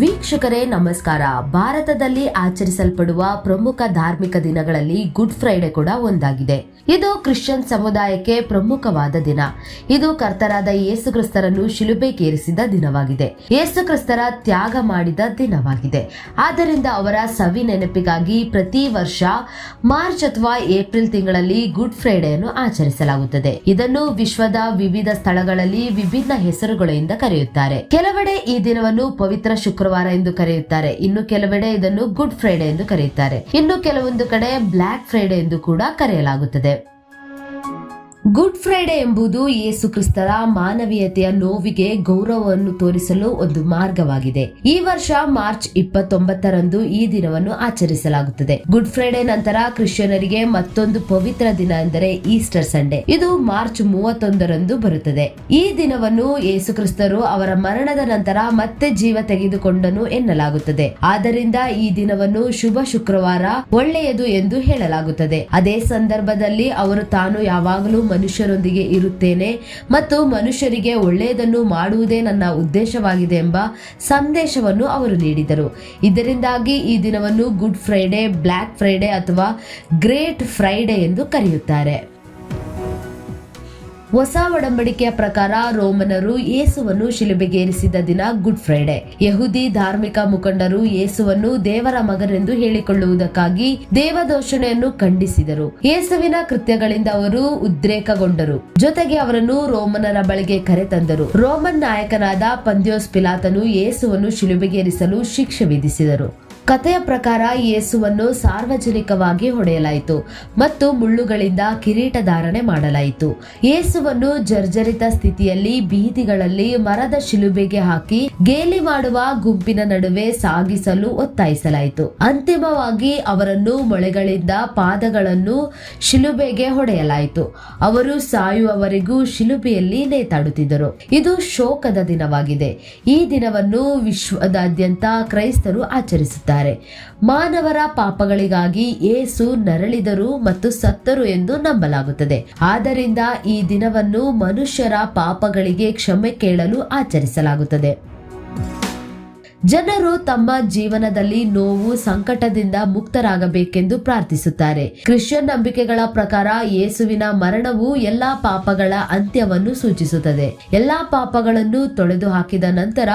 ವೀಕ್ಷಕರೇ ನಮಸ್ಕಾರ. ಭಾರತದಲ್ಲಿ ಆಚರಿಸಲ್ಪಡುವ ಪ್ರಮುಖ ಧಾರ್ಮಿಕ ದಿನಗಳಲ್ಲಿ ಗುಡ್ ಫ್ರೈಡೆ ಕೂಡ ಒಂದಾಗಿದೆ. ಇದು ಕ್ರಿಶ್ಚಿಯನ್ ಸಮುದಾಯಕ್ಕೆ ಪ್ರಮುಖವಾದ ದಿನ. ಇದು ಕರ್ತರಾದ ಯೇಸು ಕ್ರಿಸ್ತರನ್ನು ಶಿಲುಬೆಗೇರಿಸಿದ ದಿನವಾಗಿದೆ. ಯೇಸು ಕ್ರಿಸ್ತರ ತ್ಯಾಗ ಮಾಡಿದ ದಿನವಾಗಿದೆ. ಆದ್ದರಿಂದ ಅವರ ಸವಿ ನೆನಪಿಗಾಗಿ ಪ್ರತಿ ವರ್ಷ ಮಾರ್ಚ್ ಅಥವಾ ಏಪ್ರಿಲ್ ತಿಂಗಳಲ್ಲಿ ಗುಡ್ ಫ್ರೈಡೆಯನ್ನು ಆಚರಿಸಲಾಗುತ್ತದೆ. ಇದನ್ನು ವಿಶ್ವದ ವಿವಿಧ ಸ್ಥಳಗಳಲ್ಲಿ ವಿಭಿನ್ನ ಹೆಸರುಗಳಿಂದ ಕರೆಯುತ್ತಾರೆ. ಕೆಲವೆಡೆ ಈ ದಿನವನ್ನು ಪವಿತ್ರ ಶುಕ್ರವಾರ ಎಂದು ಕರೆಯುತ್ತಾರೆ. ಇನ್ನು ಕೆಲವೆಡೆ ಇದನ್ನು ಗುಡ್ ಫ್ರೈಡೆ ಎಂದು ಕರೆಯುತ್ತಾರೆ. ಇನ್ನು ಕೆಲವೊಂದು ಕಡೆ ಬ್ಲ್ಯಾಕ್ ಫ್ರೈಡೆ ಎಂದು ಕೂಡ ಕರೆಯಲಾಗುತ್ತದೆ. ಗುಡ್ ಫ್ರೈಡೆ ಎಂಬುದು ಯೇಸು ಕ್ರಿಸ್ತರ ಮಾನವೀಯತೆಯ ನೋವಿಗೆ ಗೌರವವನ್ನು ತೋರಿಸಲು ಒಂದು ಮಾರ್ಗವಾಗಿದೆ. ಈ ವರ್ಷ ಮಾರ್ಚ್ 29ರಂದು ಈ ದಿನವನ್ನು ಆಚರಿಸಲಾಗುತ್ತದೆ. ಗುಡ್ ಫ್ರೈಡೆ ನಂತರ ಕ್ರಿಶ್ಚಿಯನರಿಗೆ ಮತ್ತೊಂದು ಪವಿತ್ರ ದಿನ ಎಂದರೆ ಈಸ್ಟರ್ ಸಂಡೇ. ಇದು ಮಾರ್ಚ್ 31ರಂದು ಬರುತ್ತದೆ. ಈ ದಿನವನ್ನು ಯೇಸು ಕ್ರಿಸ್ತರು ಅವರ ಮರಣದ ನಂತರ ಮತ್ತೆ ಜೀವ ತೆಗೆದುಕೊಂಡನು ಎನ್ನಲಾಗುತ್ತದೆ. ಆದ್ದರಿಂದ ಈ ದಿನವನ್ನು ಶುಭ ಶುಕ್ರವಾರ, ಒಳ್ಳೆಯದು ಎಂದು ಹೇಳಲಾಗುತ್ತದೆ. ಅದೇ ಸಂದರ್ಭದಲ್ಲಿ ಅವರು ತಾನು ಯಾವಾಗಲೂ ಮನುಷ್ಯರೊಂದಿಗೆ ಇರುತ್ತೇನೆ ಮತ್ತು ಮನುಷ್ಯರಿಗೆ ಒಳ್ಳೆಯದನ್ನು ಮಾಡುವುದೇ ನನ್ನ ಉದ್ದೇಶವಾಗಿದೆ ಎಂಬ ಸಂದೇಶವನ್ನು ಅವರು ನೀಡಿದರು. ಇದರಿಂದಾಗಿ ಈ ದಿನವನ್ನು ಗುಡ್ ಫ್ರೈಡೆ, ಬ್ಲ್ಯಾಕ್ ಫ್ರೈಡೆ ಅಥವಾ ಗ್ರೇಟ್ ಫ್ರೈಡೆ ಎಂದು ಕರೆಯುತ್ತಾರೆ. ಹೊಸ ಒಡಂಬಡಿಕೆಯ ಪ್ರಕಾರ ರೋಮನರು ಯೇಸುವನ್ನು ಶಿಲುಬೆಗೇರಿಸಿದ ದಿನ ಗುಡ್ ಫ್ರೈಡೆ. ಯಹೂದಿ ಧಾರ್ಮಿಕ ಮುಖಂಡರು ಯೇಸುವನ್ನು ದೇವರ ಮಗನೆಂದು ಹೇಳಿಕೊಳ್ಳುವುದಕ್ಕಾಗಿ ದೇವದೂಷಣೆಯನ್ನು ಖಂಡಿಸಿದರು. ಯೇಸುವಿನ ಕೃತ್ಯಗಳಿಂದ ಅವರು ಉದ್ರೇಕಗೊಂಡರು. ಜೊತೆಗೆ ಅವರನ್ನು ರೋಮನರ ಬಳಿಗೆ ಕರೆತಂದರು. ರೋಮನ್ ನಾಯಕನಾದ ಪಂದ್ಯೋಸ್ ಪಿಲಾತನು ಯೇಸುವನ್ನು ಶಿಲುಬೆಗೇರಿಸಲು ಶಿಕ್ಷೆ ವಿಧಿಸಿದರು. ಕಥೆಯ ಪ್ರಕಾರ ಯೇಸುವನ್ನು ಸಾರ್ವಜನಿಕವಾಗಿ ಹೊಡೆಯಲಾಯಿತು ಮತ್ತು ಮುಳ್ಳುಗಳಿಂದ ಕಿರೀಟ ಧಾರಣೆ ಮಾಡಲಾಯಿತು. ಯೇಸುವನ್ನು ಜರ್ಜರಿತ ಸ್ಥಿತಿಯಲ್ಲಿ ಬೀದಿಗಳಲ್ಲಿ ಮರದ ಶಿಲುಬೆಗೆ ಹಾಕಿ ಗೇಲಿ ಮಾಡುವ ಗುಂಪಿನ ನಡುವೆ ಸಾಗಿಸಲು ಒತ್ತಾಯಿಸಲಾಯಿತು. ಅಂತಿಮವಾಗಿ ಅವರನ್ನು ಮೊಳೆಗಳಿಂದ ಪಾದಗಳನ್ನು ಶಿಲುಬೆಗೆ ಹೊಡೆಯಲಾಯಿತು. ಅವರು ಸಾಯುವವರೆಗೂ ಶಿಲುಬೆಯಲ್ಲಿ ನೇತಾಡುತ್ತಿದ್ದರು. ಇದು ಶೋಕದ ದಿನವಾಗಿದೆ. ಈ ದಿನವನ್ನು ವಿಶ್ವದಾದ್ಯಂತ ಕ್ರೈಸ್ತರು ಆಚರಿಸುತ್ತಾರೆ. ಮಾನವರ ಪಾಪಗಳಿಗಾಗಿ ಯೇಸು ನರಳಿದರು ಮತ್ತು ಸತ್ತರು ಎಂದು ನಂಬಲಾಗುತ್ತದೆ. ಆದ್ದರಿಂದ ಈ ದಿನವನ್ನು ಮನುಷ್ಯರ ಪಾಪಗಳಿಗೆ ಕ್ಷಮೆ ಕೇಳಲು ಆಚರಿಸಲಾಗುತ್ತದೆ. ಜನರು ತಮ್ಮ ಜೀವನದಲ್ಲಿ ನೋವು, ಸಂಕಟದಿಂದ ಮುಕ್ತರಾಗಬೇಕೆಂದು ಪ್ರಾರ್ಥಿಸುತ್ತಾರೆ. ಕ್ರಿಶ್ಚಿಯನ್ ನಂಬಿಕೆಗಳ ಪ್ರಕಾರ ಯೇಸುವಿನ ಮರಣವು ಎಲ್ಲಾ ಪಾಪಗಳ ಅಂತ್ಯವನ್ನು ಸೂಚಿಸುತ್ತದೆ. ಎಲ್ಲಾ ಪಾಪಗಳನ್ನು ತೊಳೆದು ಹಾಕಿದ ನಂತರ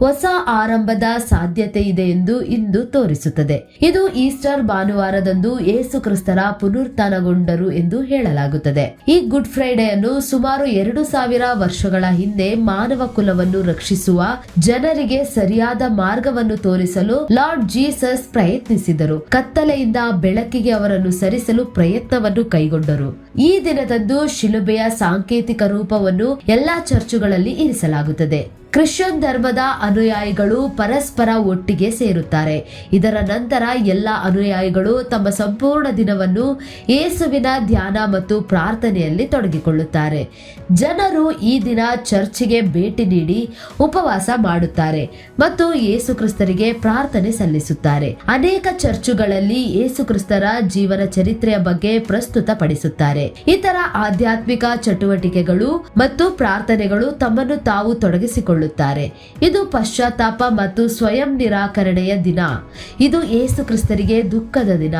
ಹೊಸ ಆರಂಭದ ಸಾಧ್ಯತೆ ಇದೆ ಎಂದು ಇಂದು ತೋರಿಸುತ್ತದೆ. ಇದು ಈಸ್ಟರ್ ಭಾನುವಾರದಂದು ಯೇಸು ಕ್ರಿಸ್ತರ ಪುನರುತ್ಥಾನಗೊಂಡರು ಎಂದು ಹೇಳಲಾಗುತ್ತದೆ. ಈ ಗುಡ್ ಫ್ರೈಡೆಯನ್ನು ಸುಮಾರು 2000 ವರ್ಷಗಳ ಹಿಂದೆ ಮಾನವ ಕುಲವನ್ನು ರಕ್ಷಿಸುವ ಜನರಿಗೆ ಸರಿಯಾದ ಮಾರ್ಗವನ್ನು ತೋರಿಸಲು ಲಾರ್ಡ್ ಜೀಸಸ್ ಪ್ರಯತ್ನಿಸಿದರು. ಕತ್ತಲೆಯಿಂದ ಬೆಳಕಿಗೆ ಅವರನ್ನು ಸರಿಸಲು ಪ್ರಯತ್ನವನ್ನು ಕೈಗೊಂಡರು. ಈ ದಿನದಂದು ಶಿಲುಬೆಯ ಸಾಂಕೇತಿಕ ರೂಪವನ್ನು ಎಲ್ಲಾ ಚರ್ಚುಗಳಲ್ಲಿ ಇರಿಸಲಾಗುತ್ತದೆ. ಕ್ರಿಶ್ಚಿಯನ್ ಧರ್ಮದ ಅನುಯಾಯಿಗಳು ಪರಸ್ಪರ ಒಟ್ಟಿಗೆ ಸೇರುತ್ತಾರೆ. ಇದರ ನಂತರ ಎಲ್ಲ ಅನುಯಾಯಿಗಳು ತಮ್ಮ ಸಂಪೂರ್ಣ ದಿನವನ್ನು ಯೇಸುವಿನ ಧ್ಯಾನ ಮತ್ತು ಪ್ರಾರ್ಥನೆಯಲ್ಲಿ ತೊಡಗಿಕೊಳ್ಳುತ್ತಾರೆ. ಜನರು ಈ ದಿನ ಚರ್ಚಿಗೆ ಭೇಟಿ ನೀಡಿ ಉಪವಾಸ ಮಾಡುತ್ತಾರೆ ಮತ್ತು ಯೇಸು ಕ್ರಿಸ್ತರಿಗೆ ಪ್ರಾರ್ಥನೆ ಸಲ್ಲಿಸುತ್ತಾರೆ. ಅನೇಕ ಚರ್ಚುಗಳಲ್ಲಿ ಯೇಸು ಕ್ರಿಸ್ತರ ಜೀವನ ಚರಿತ್ರೆಯ ಬಗ್ಗೆ ಪ್ರಸ್ತುತಪಡಿಸುತ್ತಾರೆ. ಇತರ ಆಧ್ಯಾತ್ಮಿಕ ಚಟುವಟಿಕೆಗಳು ಮತ್ತು ಪ್ರಾರ್ಥನೆಗಳು ತಮ್ಮನ್ನು ತಾವು ತೊಡಗಿಸಿಕೊಳ್ಳುತ್ತಾರೆ. ಇದು ಪಶ್ಚಾತ್ತಾಪ ಮತ್ತು ಸ್ವಯಂ ನಿರಾಕರಣೆಯ ದಿನ. ಇದು ಯೇಸು ಕ್ರಿಸ್ತರಿಗೆ ದುಃಖದ ದಿನ.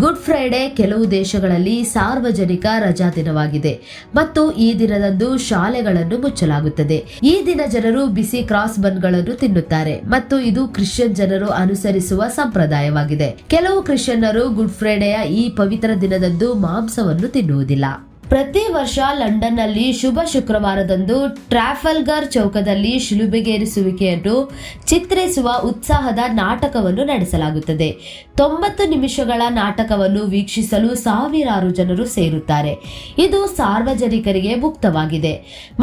ಗುಡ್ ಫ್ರೈಡೆ ಕೆಲವು ದೇಶಗಳಲ್ಲಿ ಸಾರ್ವಜನಿಕ ರಜಾ ದಿನವಾಗಿದೆ ಮತ್ತು ಈ ದಿನದಂದು ಶಾಲೆಗಳನ್ನು ಮುಚ್ಚಲಾಗುತ್ತದೆ. ಈ ದಿನ ಜನರು ಬಿಸಿ ಕ್ರಾಸ್ ಬನ್ಗಳನ್ನು ತಿನ್ನುತ್ತಾರೆ ಮತ್ತು ಇದು ಕ್ರಿಶ್ಚಿಯನ್ ಜನರು ಅನುಸರಿಸುವ ಸಂಪ್ರದಾಯವಾಗಿದೆ. ಕೆಲವು ಕ್ರಿಶ್ಚಿಯನ್ನರು ಗುಡ್ ಫ್ರೈಡೆಯ ಈ ಪವಿತ್ರ ದಿನದಂದು ಮಾಂಸವನ್ನು ತಿನ್ನುವುದಿಲ್ಲ. ಪ್ರತಿ ವರ್ಷ ಲಂಡನ್ ನಲ್ಲಿ ಶುಭ ಶುಕ್ರವಾರದಂದು ಟ್ರಾಫಲ್ಗರ್ ಚೌಕದಲ್ಲಿ ಶಿಲುಬೆಗೇರಿಸುವಿಕೆಯನ್ನು ಚಿತ್ರಿಸುವ ಉತ್ಸಾಹದ ನಾಟಕವನ್ನು ನಡೆಸಲಾಗುತ್ತದೆ. 90 ನಿಮಿಷಗಳ ನಾಟಕವನ್ನು ವೀಕ್ಷಿಸಲು ಸಾವಿರಾರು ಜನರು ಸೇರುತ್ತಾರೆ. ಇದು ಸಾರ್ವಜನಿಕರಿಗೆ ಮುಕ್ತವಾಗಿದೆ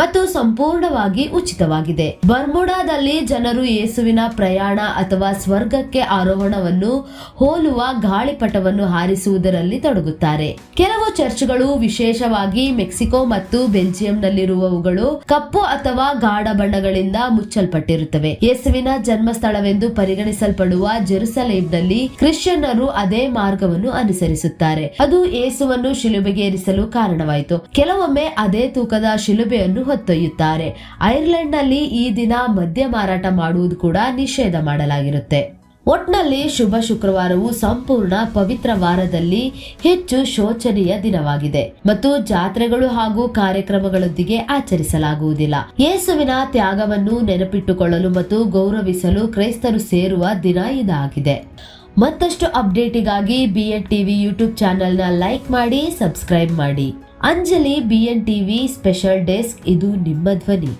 ಮತ್ತು ಸಂಪೂರ್ಣವಾಗಿ ಉಚಿತವಾಗಿದೆ. ಬರ್ಮುಡಾದಲ್ಲಿ ಜನರು ಯೇಸುವಿನ ಪ್ರಯಾಣ ಅಥವಾ ಸ್ವರ್ಗಕ್ಕೆ ಆರೋಹಣವನ್ನು ಹೋಲುವ ಗಾಳಿಪಟವನ್ನು ಹಾರಿಸುವುದರಲ್ಲಿ ತೊಡಗುತ್ತಾರೆ. ಕೆಲವು ಚರ್ಚ್ಗಳು ವಿಶೇಷವಾಗಿ ಮುಖ್ಯವಾಗಿ ಮೆಕ್ಸಿಕೋ ಮತ್ತು ಬೆಲ್ಜಿಯಂನಲ್ಲಿರುವವುಗಳು ಕಪ್ಪು ಅಥವಾ ಗಾಢ ಬಣ್ಣಗಳಿಂದ ಮುಚ್ಚಲ್ಪಟ್ಟಿರುತ್ತವೆ. ಯೇಸುವಿನ ಜನ್ಮಸ್ಥಳವೆಂದು ಪರಿಗಣಿಸಲ್ಪಡುವ ಜೆರುಸಲೇಂನಲ್ಲಿ ಕ್ರಿಶ್ಚಿಯನ್ನರು ಅದೇ ಮಾರ್ಗವನ್ನು ಅನುಸರಿಸುತ್ತಾರೆ. ಅದು ಯೇಸುವನ್ನು ಶಿಲುಬೆಗೇರಿಸಲು ಕಾರಣವಾಯಿತು. ಕೆಲವೊಮ್ಮೆ ಅದೇ ತೂಕದ ಶಿಲುಬೆಯನ್ನು ಹೊತ್ತೊಯ್ಯುತ್ತಾರೆ. ಐರ್ಲೆಂಡ್ ನಲ್ಲಿ ಈ ದಿನ ಮದ್ಯ ಮಾರಾಟ ಮಾಡುವುದು ಕೂಡ ನಿಷೇಧ ಮಾಡಲಾಗಿರುತ್ತೆ. ಒಟ್ನಲ್ಲಿ ಶುಭ ಶುಕ್ರವಾರವು ಸಂಪೂರ್ಣ ಪವಿತ್ರ ವಾರದಲ್ಲಿ ಹೆಚ್ಚು ಶೋಚನೀಯ ದಿನವಾಗಿದೆ ಮತ್ತು ಜಾತ್ರೆಗಳು ಹಾಗೂ ಕಾರ್ಯಕ್ರಮಗಳೊಂದಿಗೆ ಆಚರಿಸಲಾಗುವುದಿಲ್ಲ. ಯೇಸುವಿನ ತ್ಯಾಗವನ್ನು ನೆನಪಿಟ್ಟುಕೊಳ್ಳಲು ಮತ್ತು ಗೌರವಿಸಲು ಕ್ರೈಸ್ತರು ಸೇರುವ ದಿನ ಇದಾಗಿದೆ. ಮತ್ತಷ್ಟು ಅಪ್ಡೇಟಿಗಾಗಿ BN TV ಯೂಟ್ಯೂಬ್ ಚಾನೆಲ್ನ ಲೈಕ್ ಮಾಡಿ, ಸಬ್ಸ್ಕ್ರೈಬ್ ಮಾಡಿ. Anjali BN TV special desk, ಇದು ನಿಮ್ಮ ಧ್ವನಿ.